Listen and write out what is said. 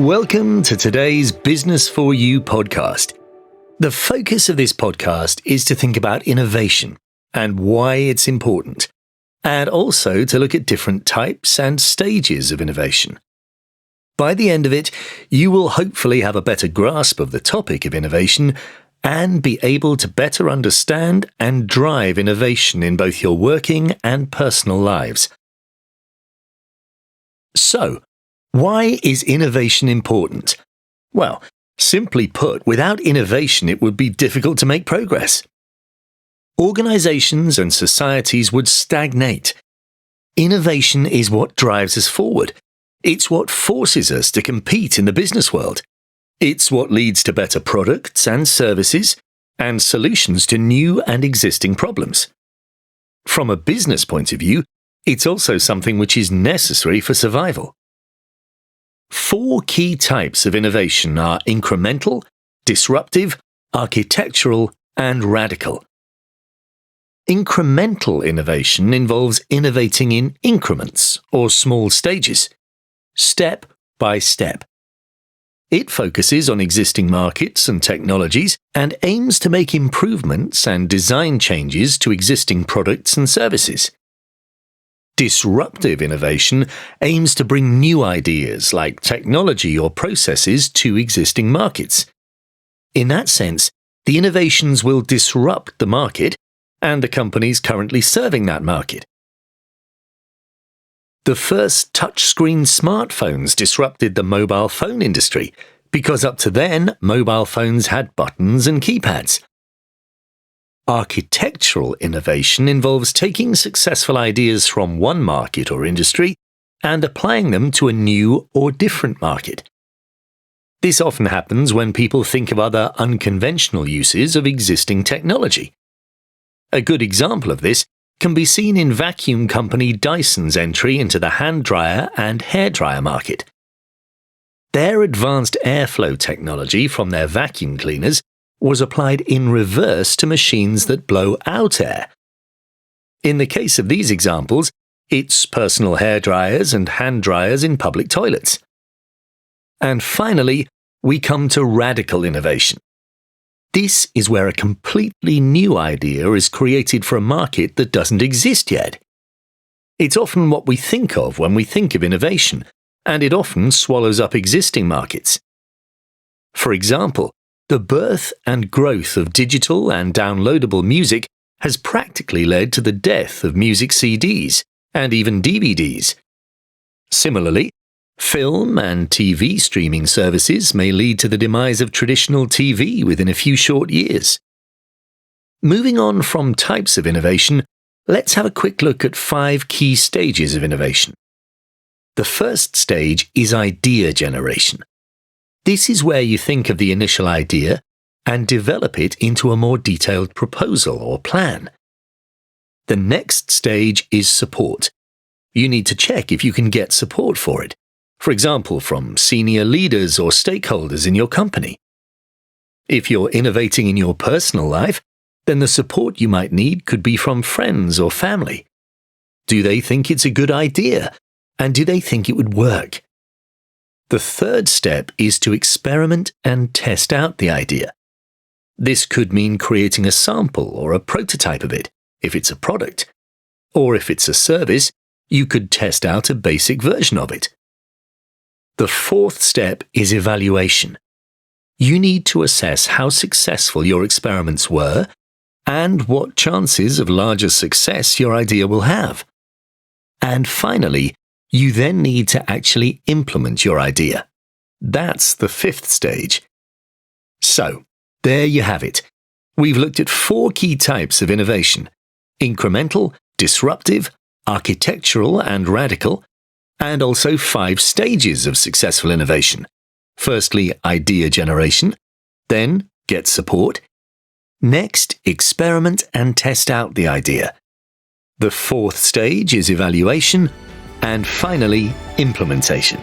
Welcome to today's Business for You podcast. The focus of this podcast is to think about innovation and why it's important, and also to look at different types and stages of innovation. By the end of it, you will hopefully have a better grasp of the topic of innovation and be able to better understand and drive innovation in both your working and personal lives. So, why is innovation important? Well, simply put, without innovation it would be difficult to make progress. Organizations and societies would stagnate. Innovation is what drives us forward. It's what forces us to compete in the business world. It's what leads to better products and services and solutions to new and existing problems. From a business point of view, it's also something which is necessary for survival. 4 key types of innovation are incremental, disruptive, architectural, and radical. Incremental innovation involves innovating in increments or small stages, step by step. It focuses on existing markets and technologies and aims to make improvements and design changes to existing products and services. Disruptive innovation aims to bring new ideas like technology or processes to existing markets. In that sense, the innovations will disrupt the market and the companies currently serving that market. The first touchscreen smartphones disrupted the mobile phone industry because up to then, mobile phones had buttons and keypads. Architectural innovation involves taking successful ideas from one market or industry and applying them to a new or different market. This often happens when people think of other unconventional uses of existing technology. A good example of this can be seen in vacuum company Dyson's entry into the hand dryer and hairdryer market. Their advanced airflow technology from their vacuum cleaners was applied in reverse to machines that blow out air. In the case of these examples, it's personal hairdryers and hand dryers in public toilets. And finally, we come to radical innovation. This is where a completely new idea is created for a market that doesn't exist yet. It's often what we think of when we think of innovation, and it often swallows up existing markets. For example, the birth and growth of digital and downloadable music has practically led to the death of music CDs and even DVDs. Similarly, film and TV streaming services may lead to the demise of traditional TV within a few short years. Moving on from types of innovation, let's have a quick look at 5 key stages of innovation. The first stage is idea generation. This is where you think of the initial idea and develop it into a more detailed proposal or plan. The next stage is support. You need to check if you can get support for it. For example, from senior leaders or stakeholders in your company. If you're innovating in your personal life, then the support you might need could be from friends or family. Do they think it's a good idea? And do they think it would work? The third step is to experiment and test out the idea. This could mean creating a sample or a prototype of it, if it's a product. Or if it's a service, you could test out a basic version of it. The fourth step is evaluation. You need to assess how successful your experiments were and what chances of larger success your idea will have. And finally, you then need to actually implement your idea. That's the 5th stage. So, there you have it. We've looked at 4 key types of innovation: incremental, disruptive, architectural, and radical, and also 5 stages of successful innovation. Firstly, idea generation, then get support, next, experiment and test out the idea. The 4th stage is evaluation, and finally, implementation.